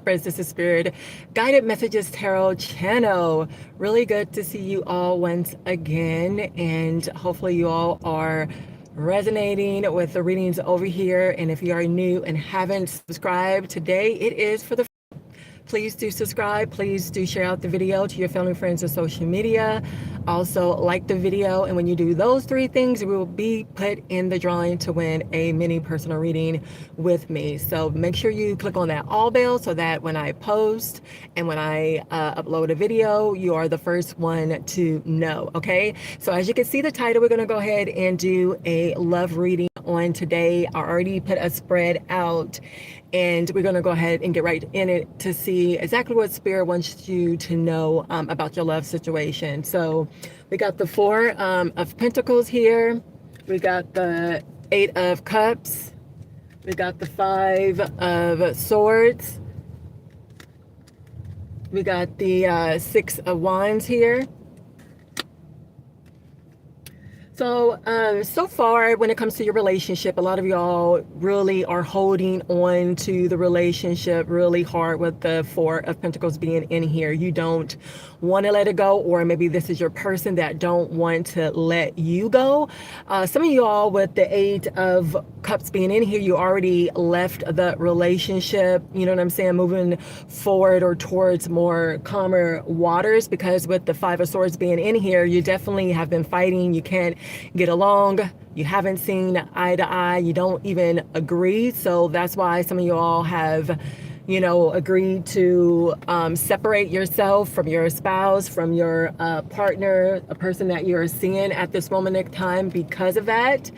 friends, this is Spirit Guided Messages Tarot channel. Really good to see you all once again, and hopefully you all are resonating with the readings over here. And if you are new and haven't subscribed, today it is for the please do subscribe. Please do share out the video to your family, friends, and social media. Also, like the video. And when you do those three things, you will be put in the drawing to win a mini personal reading with me. So make sure you click on that all bell so that when I post and when I upload a video, you are the first one to know. Okay. So as you can see the title, we're going to go ahead and do a love reading on today. I already put a spread out, and we're going to go ahead and get right in it to see exactly what Spirit wants you to know about your love situation. So we got the Four of Pentacles here. We got the Eight of Cups. We got the Five of Swords. We got the Six of Wands here. So, so far when it comes to your relationship, a lot of y'all really are holding on to the relationship really hard with the Four of Pentacles being in here. You don't want to let it go, or maybe this is your person that don't want to let you go. Some of y'all with the Eight of Cups being in here, you already left the relationship, you know what I'm saying, moving forward or towards more calmer waters, because with the Five of Swords being in here, you definitely have been fighting. You can't get along, you haven't seen eye to eye, you don't even agree. So that's why some of you all have, you know, agreed to separate yourself from your spouse, from your partner, a person that you're seeing at this moment in time because of that.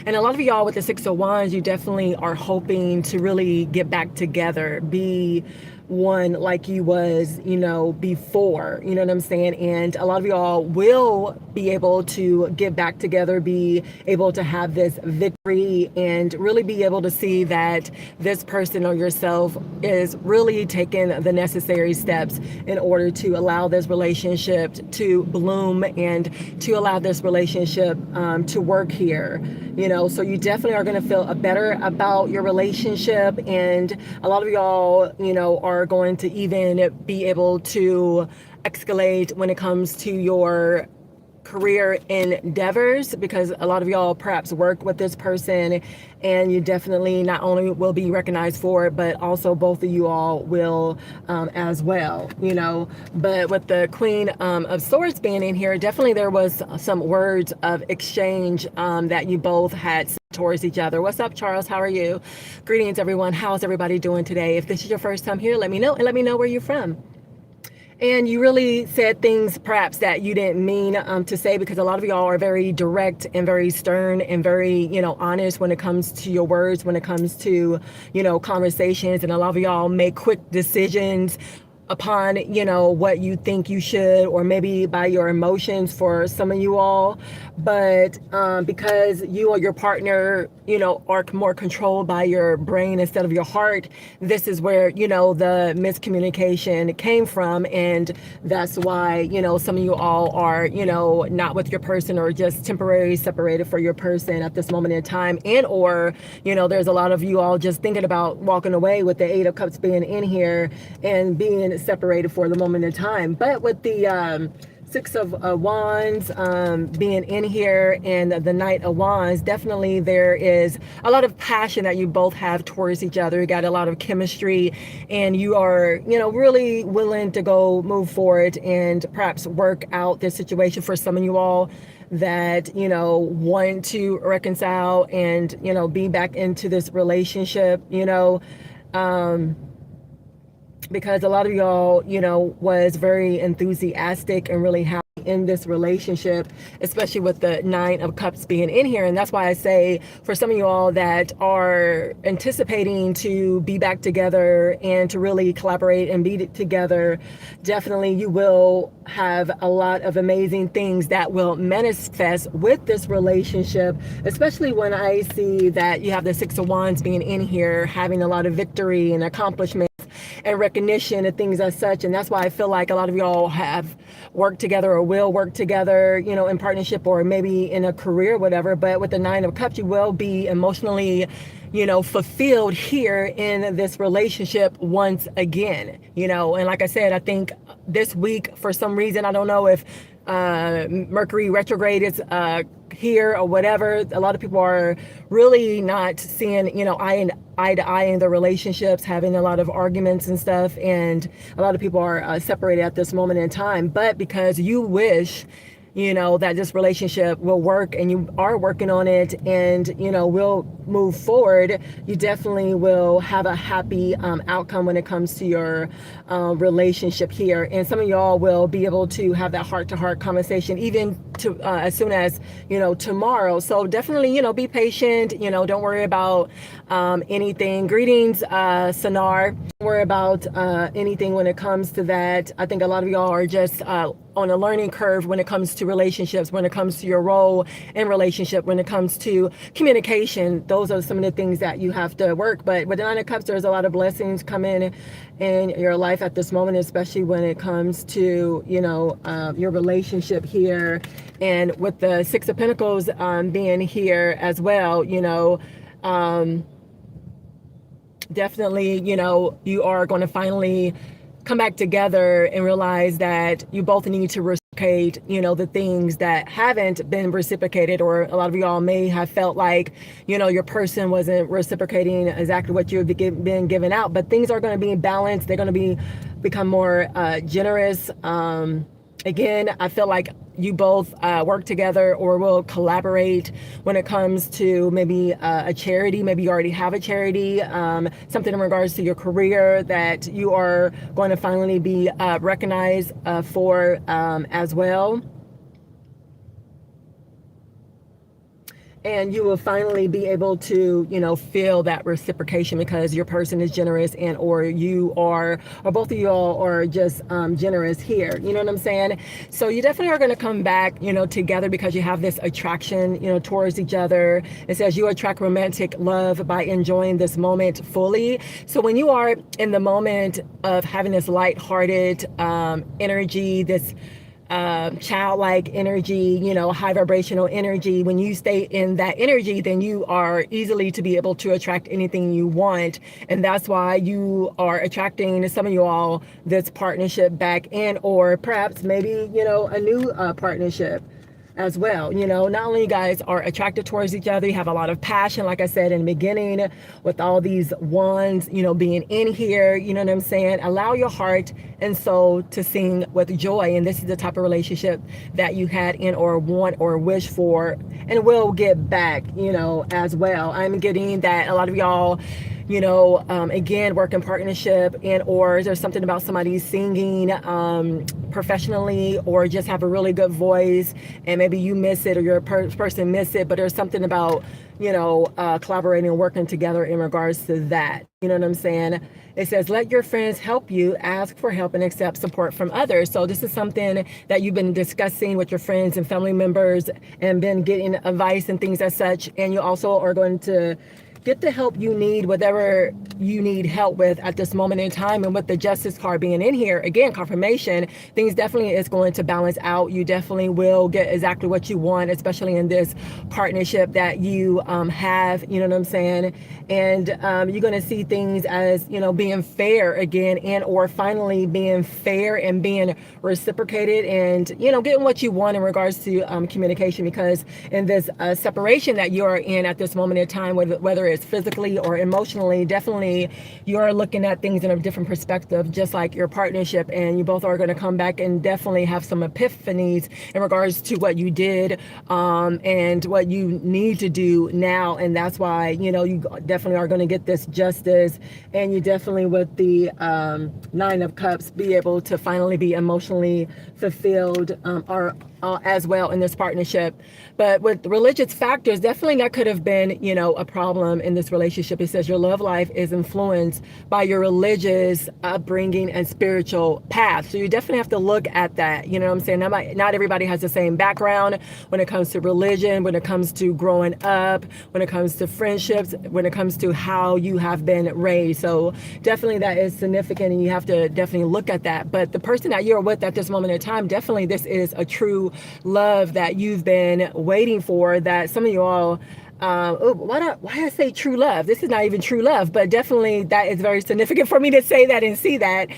And a lot of y'all with the Six of Wands, you definitely are hoping to really get back together, be one like you was, you know, before, you know what I'm saying? And a lot of y'all will be able to get back together, be able to have this victory, and really be able to see that this person or yourself is really taking the necessary steps in order to allow this relationship to bloom and to allow this relationship to work here, you know. So you definitely are going to feel better about your relationship, and a lot of y'all, you know, are going to even be able to escalate when it comes to your career endeavors, because a lot of y'all perhaps work with this person, and you definitely not only will be recognized for it, but also both of you all will as well, you know. But with the Queen of Swords being in here, definitely there was some words of exchange that you both had towards each other. What's up, Charles? How are you? Greetings, everyone. How's everybody doing today? If this is your first time here, let me know, and let me know where you're from. And you really said things perhaps that you didn't mean to say, because a lot of y'all are very direct and very stern and very, you know, honest when it comes to your words, when it comes to, you know, conversations. And a lot of y'all make quick decisions upon, you know, what you think you should, or maybe by your emotions for some of you all. But because you or your partner, you know, are more controlled by your brain instead of your heart, this is where, you know, the miscommunication came from. And that's why, you know, some of you all are, you know, not with your person, or just temporarily separated for your person at this moment in time. And or, you know, there's a lot of you all just thinking about walking away with the Eight of Cups being in here and being separated for the moment in time. But with the Six of Wands being in here, and the Knight of Wands, definitely there is a lot of passion that you both have towards each other. You got a lot of chemistry, and you are, you know, really willing to go move forward and perhaps work out this situation. For some of you all that, you know, want to reconcile and, you know, be back into this relationship, you know, because a lot of y'all, you know, was very enthusiastic and really happy in this relationship, especially with the Nine of Cups being in here. And that's why I say, for some of you all that are anticipating to be back together and to really collaborate and be together, definitely you will have a lot of amazing things that will manifest with this relationship, especially when I see that you have the Six of Wands being in here, having a lot of victory and accomplishment. and recognition and things as such. And that's why I feel like a lot of y'all have worked together or will work together, you know, in partnership or maybe in a career, whatever. But with the Nine of Cups, you will be emotionally, you know, fulfilled here in this relationship once again, you know. And like I said, I think this week, for some reason, I don't know if Mercury retrograde is here or whatever, a lot of people are really not seeing, you know, eye to eye in the relationships, having a lot of arguments and stuff, and a lot of people are separated at this moment in time. But because you wish, you know, that this relationship will work and you are working on it and, you know, will move forward, you definitely will have a happy outcome when it comes to your relationship here. And some of y'all will be able to have that heart-to-heart conversation even to as soon as, you know, tomorrow. So definitely, you know, be patient, you know, don't worry about anything. Greetings, Sanar. Don't worry about anything when it comes to that. I think a lot of y'all are just on a learning curve when it comes to relationships, when it comes to your role in relationship, when it comes to communication. Those are some of the things that you have to work. But with the Nine of Cups, there's a lot of blessings coming in your life at this moment, especially when it comes to, you know, your relationship here. And with the Six of Pentacles being here as well, you know, definitely, you know, you are going to finally come back together and realize that you both need to reciprocate, you know, the things that haven't been reciprocated, or a lot of y'all may have felt like, you know, your person wasn't reciprocating exactly what you've been giving out. But things are going to be balanced. They're going to become more generous. Again, I feel like you both work together or will collaborate when it comes to maybe a charity. Maybe you already have a charity, something in regards to your career that you are going to finally be recognized for as well. And you will finally be able to, you know, feel that reciprocation because your person is generous, and or you are, or both of you all are just generous here. You know what I'm saying? So you definitely are going to come back, you know, together because you have this attraction, you know, towards each other. It says you attract romantic love by enjoying this moment fully. So when you are in the moment of having this lighthearted energy, this childlike energy, you know, high vibrational energy, when you stay in that energy, then you are easily to be able to attract anything you want. And that's why you are attracting, some of you all, this partnership back in, or perhaps maybe, you know, a new partnership as well. You know, not only you guys are attracted towards each other, you have a lot of passion, like I said in the beginning, with all these wands, you know, being in here, you know what I'm saying? Allow your heart and soul to sing with joy. And this is the type of relationship that you had in or want or wish for and will get back, you know, as well. I'm getting that a lot of y'all, you know, again, work in partnership, and or there's something about somebody singing professionally, or just have a really good voice, and maybe you miss it or your person miss it, but there's something about, you know, collaborating and working together in regards to that. You know what I'm saying? It says, let your friends help you, ask for help, and accept support from others. So this is something that you've been discussing with your friends and family members and been getting advice and things as such. And you also are going to get the help you need, whatever you need help with at this moment in time. And with the Justice card being in here, again, confirmation, things definitely is going to balance out. You definitely will get exactly what you want, especially in this partnership that you have, you know what I'm saying? And you're going to see things as, you know, being fair again, and or finally being fair and being reciprocated, and, you know, getting what you want in regards to communication. Because in this separation that you're in at this moment in time, whether it's physically or emotionally, definitely you're looking at things in a different perspective, just like your partnership, and you both are going to come back and definitely have some epiphanies in regards to what you did and what you need to do now. And that's why, you know, you definitely are going to get this justice, and you definitely, with the Nine of Cups, be able to finally be emotionally fulfilled, or as well in this partnership. But with religious factors, definitely that could have been, a problem in this relationship. It says your love life is influenced by your religious upbringing and spiritual path. So you definitely have to look at that. You know what I'm saying? Not everybody has the same background when it comes to religion, when it comes to growing up, when it comes to friendships, when it comes to how you have been raised. So definitely that is significant, and you have to definitely look at that. But the person that you're with at this moment in time, definitely this is a true love that you've been waiting for, that some of you all why did I say true love? This is not even true love, but definitely that is very significant for me to say that and see that.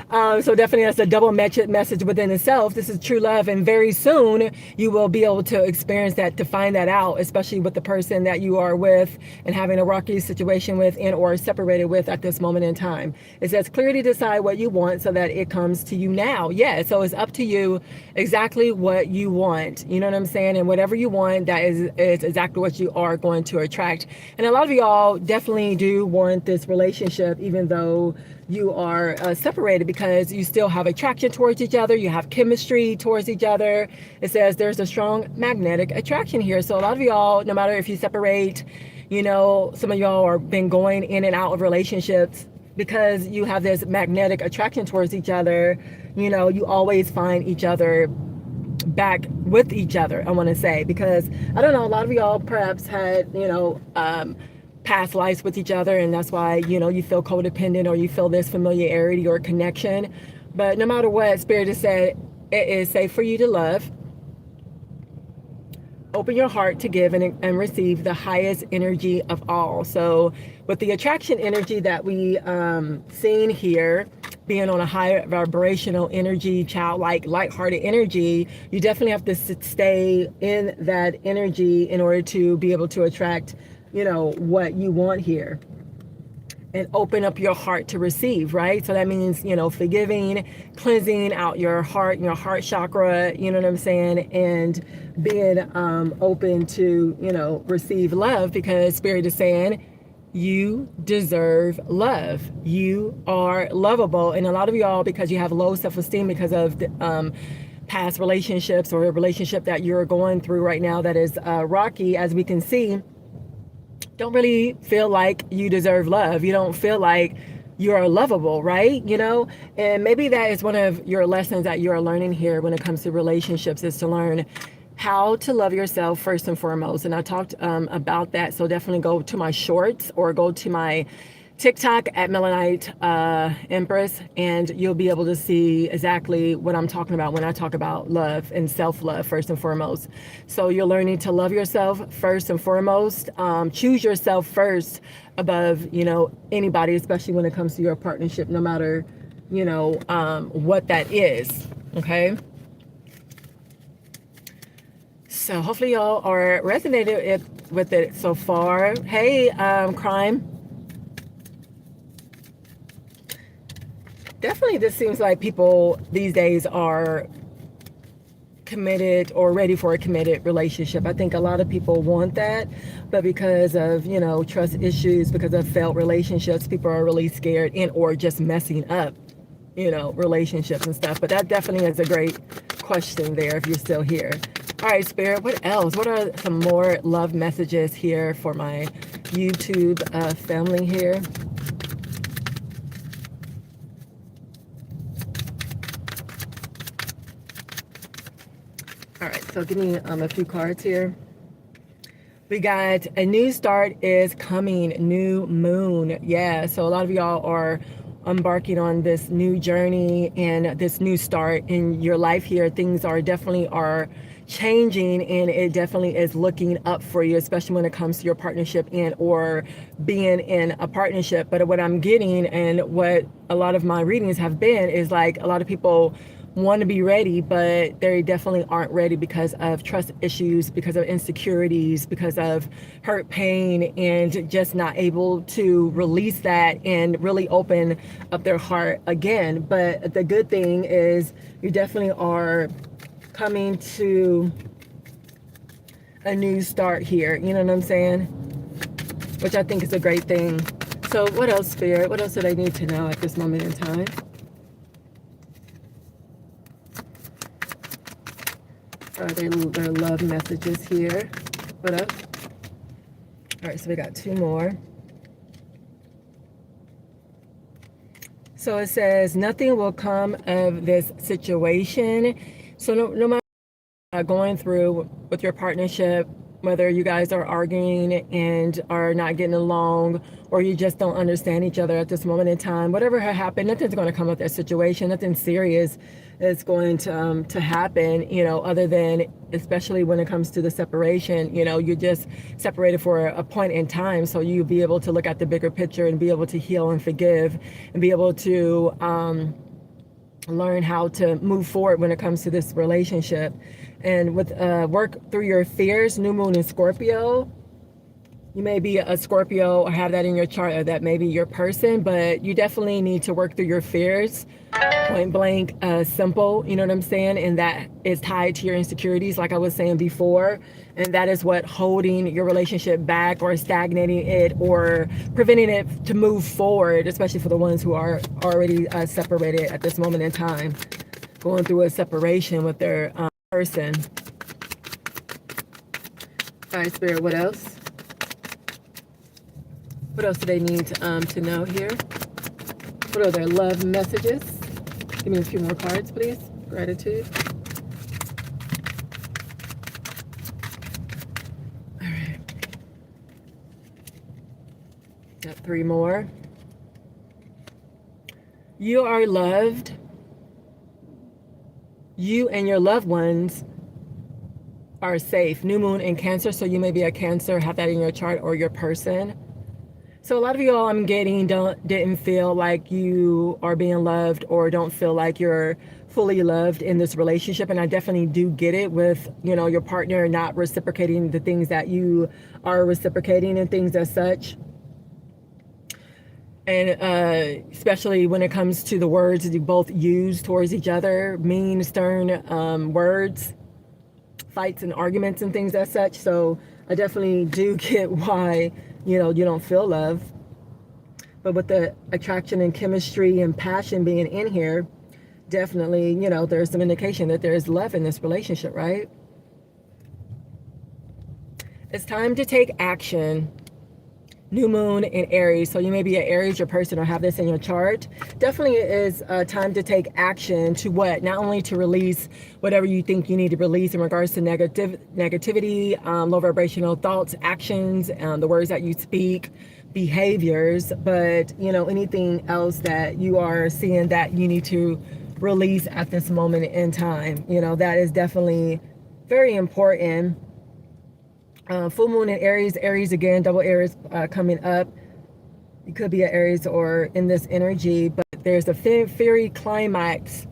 So definitely that's a double message within itself. This is true love, and very soon you will be able to experience that, to find that out, especially with the person that you are with and having a rocky situation with and or separated with at this moment in time. It says clearly decide what you want so that it comes to you now. Yeah, so it's up to you exactly what you want. You know what I'm saying? And whatever you want, that is exactly what you are going to attract. And a lot of y'all definitely do want this relationship, even though you are separated, because you still have attraction towards each other. You have chemistry towards each other. It says there's a strong magnetic attraction here. So a lot of y'all, no matter if you separate, some of y'all are been going in and out of relationships because you have this magnetic attraction towards each other. You always find each other back with each other, I want to say, because I don't know, a lot of y'all perhaps had past lives with each other, and that's why you feel codependent, or you feel this familiarity or connection. But no matter what, Spirit has said it is safe for you to love. Open your heart to give and receive the highest energy of all. So with the attraction energy that we seen here, being on a higher vibrational energy, childlike, lighthearted energy, you definitely have to stay in that energy in order to be able to attract, what you want here. And open up your heart to receive, right? So that means, forgiving, cleansing out your heart, your heart chakra, you know what I'm saying? And being open to, receive love, because Spirit is saying, you deserve love. You are lovable. And a lot of y'all, because you have low self-esteem because of the, past relationships, or a relationship that you're going through right now that is rocky, as we can see, don't really feel like you deserve love. You don't feel like you are lovable, right? And maybe that is one of your lessons that you're learning here when it comes to relationships, is to learn how to love yourself first and foremost. And I talked about that. So definitely go to my shorts or go to my TikTok at Melanite Empress, and you'll be able to see exactly what I'm talking about when I talk about love and self-love first and foremost. So you're learning to love yourself first and foremost. Choose yourself first above, anybody, especially when it comes to your partnership, no matter, what that is. Okay. So hopefully y'all are resonated with it so far. Hey, crime. Definitely, this seems like people these days are committed or ready for a committed relationship. I think a lot of people want that, but because of, trust issues, because of failed relationships, people are really scared and or just messing up, relationships and stuff. But that definitely is a great question there if you're still here. All right, Spirit, what else? What are some more love messages here for my YouTube family here? All right, so give me a few cards here. We got a new start is coming, new moon. Yeah, so a lot of y'all are embarking on this new journey and this new start in your life here. Things are definitely changing, and it definitely is looking up for you, especially when it comes to your partnership and or being in a partnership. But what I'm getting, and what a lot of my readings have been, is like a lot of people want to be ready, but they definitely aren't ready because of trust issues, because of insecurities, because of hurt, pain, and just not able to release that and really open up their heart again. But the good thing is you definitely are coming to a new start here, you know what I'm saying? Which I think is a great thing. So what else, Spirit? What else do they need to know at this moment in time? Their love messages here. What up? All right, so we got two more. So it says, nothing will come of this situation. So no matter going through with your partnership, whether you guys are arguing and are not getting along, or you just don't understand each other at this moment in time, whatever happened, nothing's going to come of that situation. Nothing serious is going to happen, you know, other than, especially when it comes to the separation, you know, you're just separated for a point in time. So you'll be able to look at the bigger picture and be able to heal and forgive and be able to learn how to move forward when it comes to this relationship. And with work through your fears, new moon in Scorpio. You may be a Scorpio or have that in your chart, or that may be your person, but you definitely need to work through your fears. Point blank, simple, you know what I'm saying? And that is tied to your insecurities, like I was saying before. And that is what holding your relationship back, or stagnating it, or preventing it to move forward, especially for the ones who are already separated at this moment in time, going through a separation with their person. All right, Spirit, what else? What else do they need to know here? What are their love messages? Give me a few more cards, please. Gratitude. All right. Got three more. You are loved. You and your loved ones are safe. New moon in Cancer, so you may be a Cancer, have that in your chart, or your person. So a lot of y'all, I'm getting, didn't feel like you are being loved, or don't feel like you're fully loved in this relationship. And I definitely do get it with, you know, your partner not reciprocating the things that you are reciprocating and things as such. And especially when it comes to the words that you both use towards each other, mean, stern words, fights and arguments and things as such. So I definitely do get why, you know, you don't feel love. But with the attraction and chemistry and passion being in here, definitely, you know, there's some indication that there is love in this relationship, right? It's time to take action. New moon in Aries, so you may be an Aries, your person, or have this in your chart. Definitely is time to take action to what? Not only to release whatever you think you need to release in regards to negativity, low vibrational thoughts, actions, the words that you speak, behaviors, but, you know, anything else that you are seeing that you need to release at this moment in time. You know, that is definitely very important. Full moon in Aries again, double Aries coming up. You could be an Aries or in this energy, but there's a fairy climax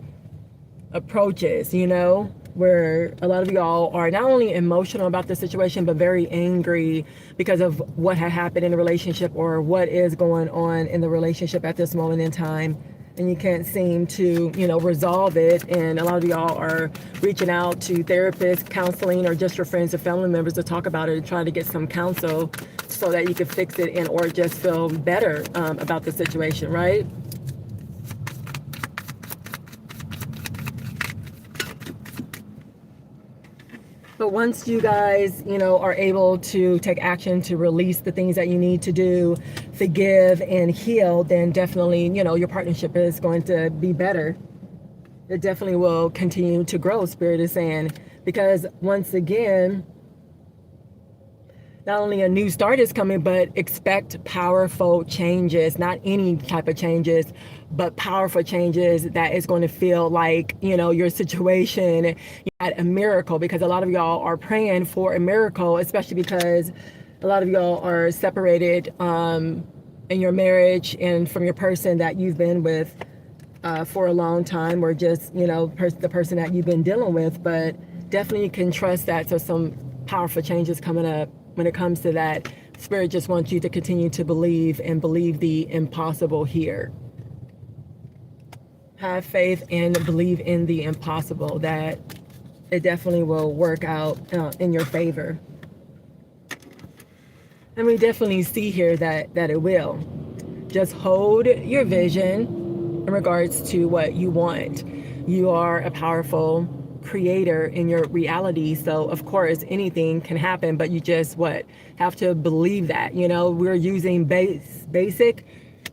approaches, you know, where a lot of y'all are not only emotional about the situation, but very angry because of what had happened in the relationship, or what is going on in the relationship at this moment in time. And you can't seem to, you know, resolve it. And a lot of y'all are reaching out to therapists, counseling, or just your friends or family members to talk about it and try to get some counsel so that you can fix it, and or just feel better about the situation, right? But once you guys, you know, are able to take action to release the things that you need to do, forgive and heal, then definitely, you know, your partnership is going to be better. It definitely will continue to grow, Spirit is saying, because once again, not only a new start is coming, but expect powerful changes, not any type of changes, but powerful changes that is going to feel like, you know, your situation, you had a miracle, because a lot of y'all are praying for a miracle, especially because a lot of y'all are separated in your marriage and from your person that you've been with for a long time, or just, you know, the person that you've been dealing with. But definitely you can trust that. So some powerful changes coming up. When it comes to that, Spirit just wants you to continue to believe, and believe the impossible here. Have faith and believe in the impossible, that it definitely will work out in your favor. And we definitely see here that it will. Just hold your vision in regards to what you want. You are a powerful creator in your reality. So of course anything can happen, but you just have to believe that. We're using basic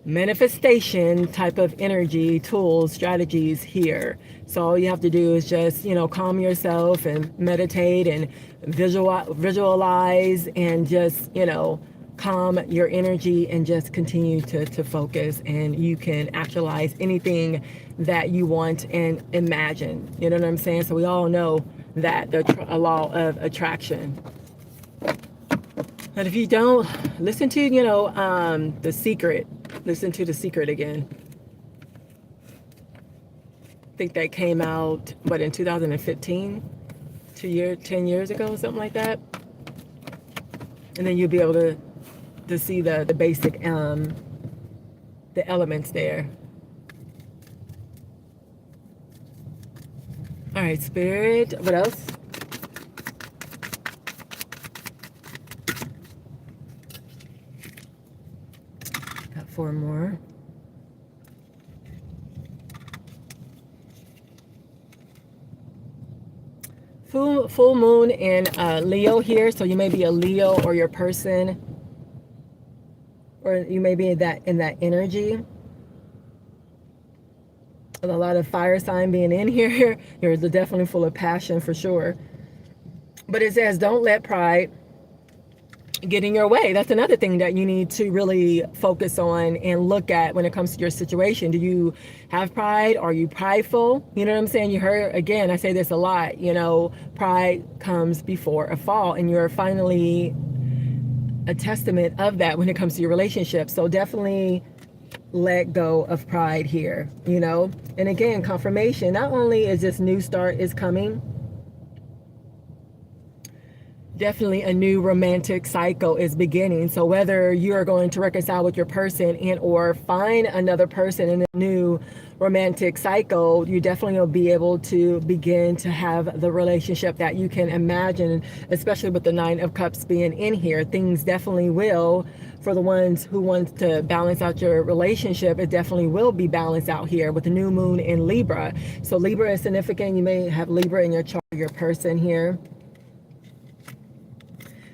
manifestation type of energy tools, strategies here. So all you have to do is just calm yourself and meditate and visualize and just calm your energy and just continue to focus, and you can actualize anything that you want and imagine. You know what I'm saying? So we all know that a law of attraction. But if you don't, listen to The Secret. Listen to The Secret again. I think that came out in 2015, 10 years ago, something like that. And then you'll be able to see the basic the elements there. All right, Spirit, what else? Got 4 more. Full moon in Leo here, so you may be a Leo or your person, or you may be in that energy. With a lot of fire sign being in here, you're definitely full of passion for sure. But it says don't let pride get in your way. That's another thing that you need to really focus on and look at when it comes to your situation. Do you have pride? Are you prideful? You know what I'm saying? You heard, again, I say this a lot, pride comes before a fall, and you're finally a testament of that when it comes to your relationship. So definitely let go of pride here, and again, confirmation. Not only is this new start is coming, definitely a new romantic cycle is beginning. So whether you are going to reconcile with your person and or find another person in a new romantic cycle, you definitely will be able to begin to have the relationship that you can imagine, especially with the 9 of Cups being in here. Things definitely will, for the ones who want to balance out your relationship, it definitely will be balanced out here with the new moon in Libra. So Libra is significant. You may have Libra in your chart, your person here.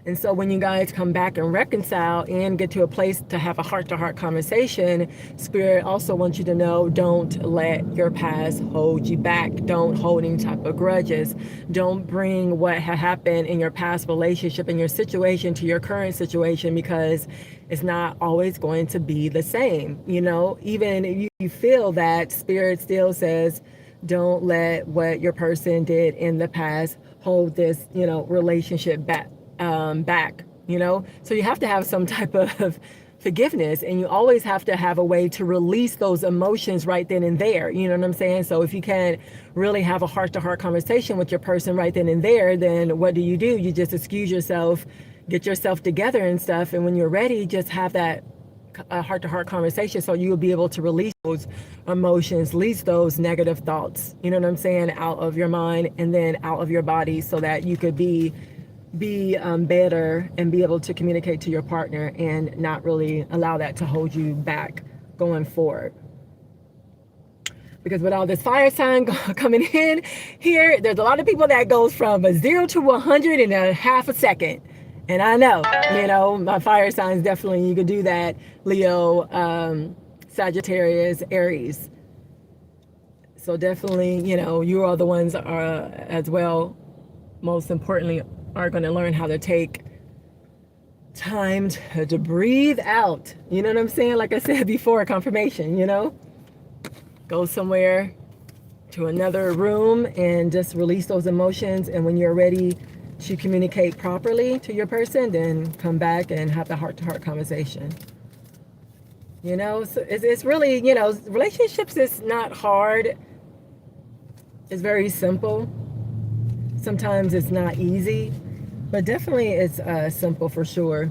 And so when you guys come back and reconcile and get to a place to have a heart-to-heart conversation, Spirit also wants you to know, don't let your past hold you back. Don't hold any type of grudges. Don't bring what had happened in your past relationship and your situation to your current situation, because it's not always going to be the same. Even if you feel that, Spirit still says, don't let what your person did in the past hold this, relationship back. So you have to have some type of forgiveness, and you always have to have a way to release those emotions right then and there. You know what I'm saying? So if you can't really have a heart-to-heart conversation with your person right then and there, then what do? You just excuse yourself, get yourself together and stuff, and when you're ready, just have that heart-to-heart conversation, so you'll be able to release those emotions, release those negative thoughts, you know what I'm saying, out of your mind and then out of your body, so that you could be better and be able to communicate to your partner and not really allow that to hold you back going forward. Because with all this fire sign coming in here, there's a lot of people that goes from a 0 to 100 in a half a second. And I know, my fire signs definitely, you could do that. Leo, Sagittarius, Aries. So definitely, you are the ones as well, most importantly, are going to learn how to take time to breathe out. You know what I'm saying? Like I said before, confirmation, go somewhere to another room and just release those emotions. And when you're ready to communicate properly to your person, then come back and have the heart-to-heart conversation. So it's really, relationships is not hard. It's very simple. Sometimes it's not easy, but definitely it's simple for sure.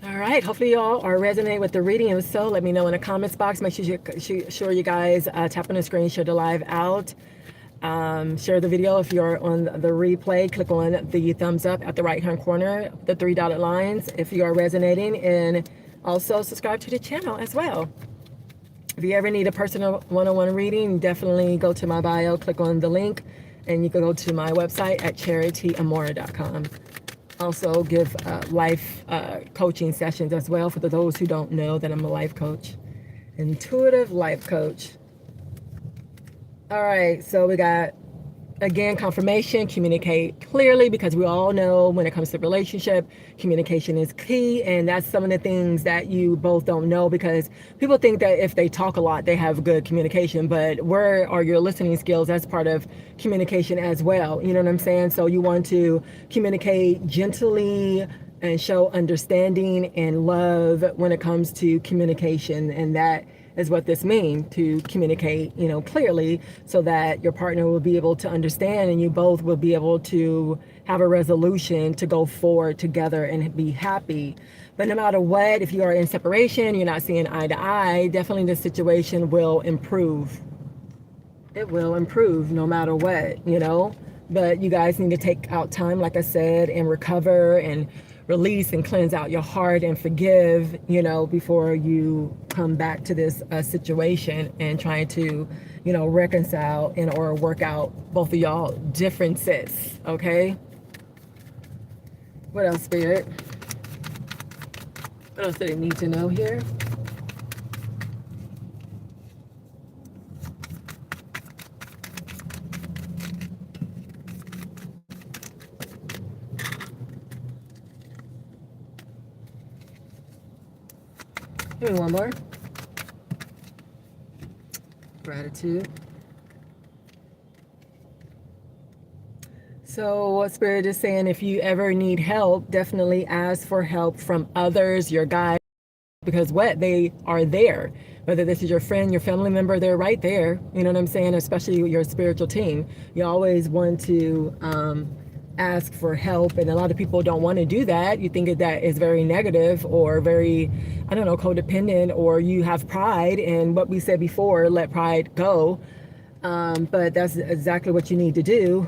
All right, hopefully y'all are resonating with the reading. If so, let me know in the comments box. Make sure you guys tap on the screen, share the live out. Share the video if you're on the replay. Click on the thumbs up at the right hand corner, the 3 dotted lines, if you are resonating, and also subscribe to the channel as well. If you ever need a personal one-on-one reading, definitely go to my bio, click on the link, and you can go to my website at charityamora.com. Also give life coaching sessions as well for those who don't know that I'm a life coach. Intuitive life coach. All right, so we got, again, confirmation, communicate clearly, because we all know when it comes to relationship, communication is key. And that's some of the things that you both don't know, because people think that if they talk a lot, they have good communication. But where are your listening skills? That's part of communication as well. You know what I'm saying? So you want to communicate gently and show understanding and love when it comes to communication. And that is what this means, to communicate, clearly, so that your partner will be able to understand and you both will be able to have a resolution to go forward together and be happy. But no matter what, if you are in separation, you're not seeing eye to eye, definitely the situation will improve. It will improve no matter what, But you guys need to take out time, like I said, and recover and release and cleanse out your heart and forgive, before you come back to this situation and trying to, reconcile or work out both of y'all differences, okay? What else, Spirit? What else do they need to know here? Give me one more. Gratitude. So what Spirit is saying, if you ever need help, definitely ask for help from others, your guides, because they are there. Whether this is your friend, your family member, they're right there. You know what I'm saying? Especially your spiritual team. You always want to ask for help, and a lot of people don't want to do that. You think that is very negative or very, codependent, or you have pride, and what we said before, let pride go. But that's exactly what you need to do.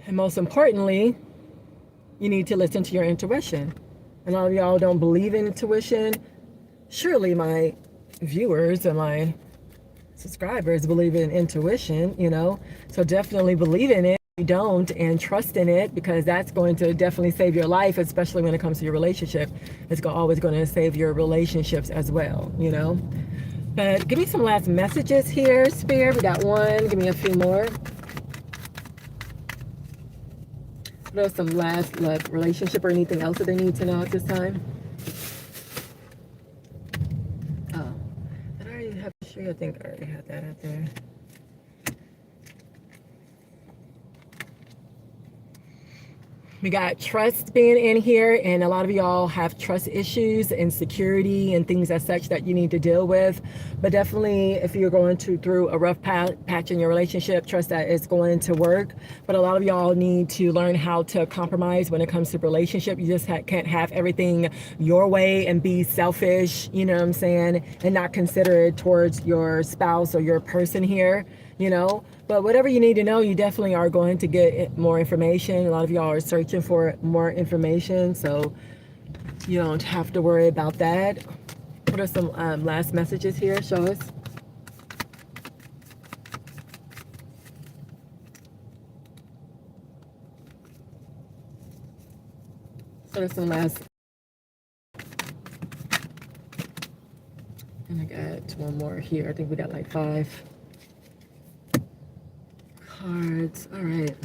And most importantly, you need to listen to your intuition. A lot of y'all don't believe in intuition. Surely my viewers and my subscribers believe in intuition, so definitely believe in it. If you don't, and trust in it, because that's going to definitely save your life, especially when it comes to your relationship. It's always going to save your relationships as well, But give me some last messages here, Spirit. We got one. Give me a few more. What are some last relationship or anything else that they need to know at this time? Oh, did I already have? I think I already had that out there. We got trust being in here, and a lot of y'all have trust issues, insecurity, and things as such that you need to deal with. But definitely, if you're going through a rough patch in your relationship, trust that it's going to work. But a lot of y'all need to learn how to compromise when it comes to relationship. You just can't have everything your way and be selfish, you know what I'm saying, and not considerate towards your spouse or your person here, But whatever you need to know, you definitely are going to get more information. A lot of y'all are searching for more information, so you don't have to worry about that. What are some last messages here? Show us. What are some last? And I got one more here. I think we got like 5 cards. All right.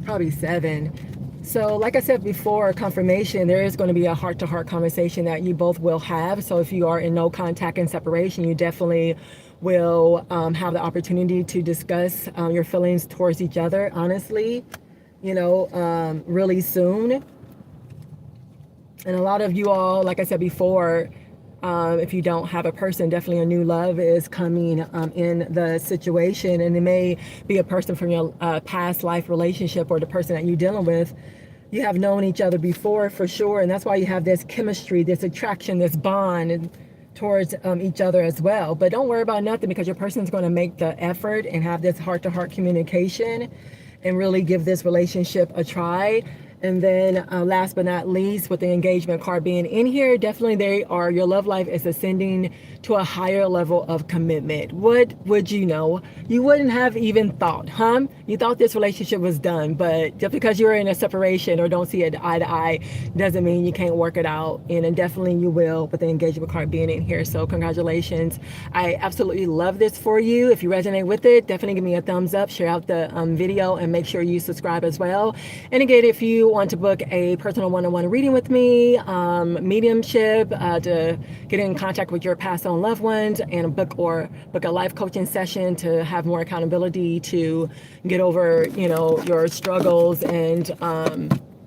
Probably 7. So like I said before, confirmation, there is going to be a heart-to-heart conversation that you both will have. So if you are in no contact and separation, you definitely will have the opportunity to discuss your feelings towards each other, honestly, really soon. And a lot of you all, like I said before, if you don't have a person, definitely a new love is coming in the situation. And it may be a person from your past life relationship, or the person that you're dealing with. You have known each other before, for sure. And that's why you have this chemistry, this attraction, this bond towards each other as well. But don't worry about nothing, because your person is going to make the effort and have this heart-to-heart communication and really give this relationship a try. And then last but not least, with the engagement card being in here, definitely your love life is ascending to a higher level of commitment. What would you know? You wouldn't have even thought, huh? You thought this relationship was done, but just because you're in a separation or don't see it eye to eye doesn't mean you can't work it out. And definitely you will with the engagement card being in here. So congratulations. I absolutely love this for you. If you resonate with it, definitely give me a thumbs up, share out the video, and make sure you subscribe as well. And again, if you want to book a personal one-on-one reading with me, mediumship, to get in contact with your passed on loved ones, and book a life coaching session to have more accountability to get over, your struggles and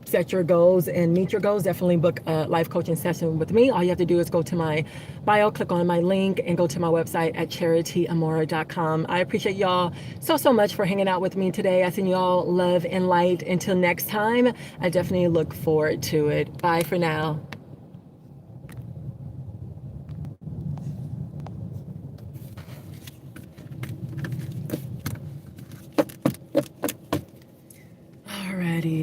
set your goals and meet your goals, definitely book a life coaching session with me. All you have to do is go to my bio, click on my link, and go to my website at charityamora.com. I appreciate y'all so much for hanging out with me today. I send y'all love and light. Until next time, I definitely look forward to it. Bye for now.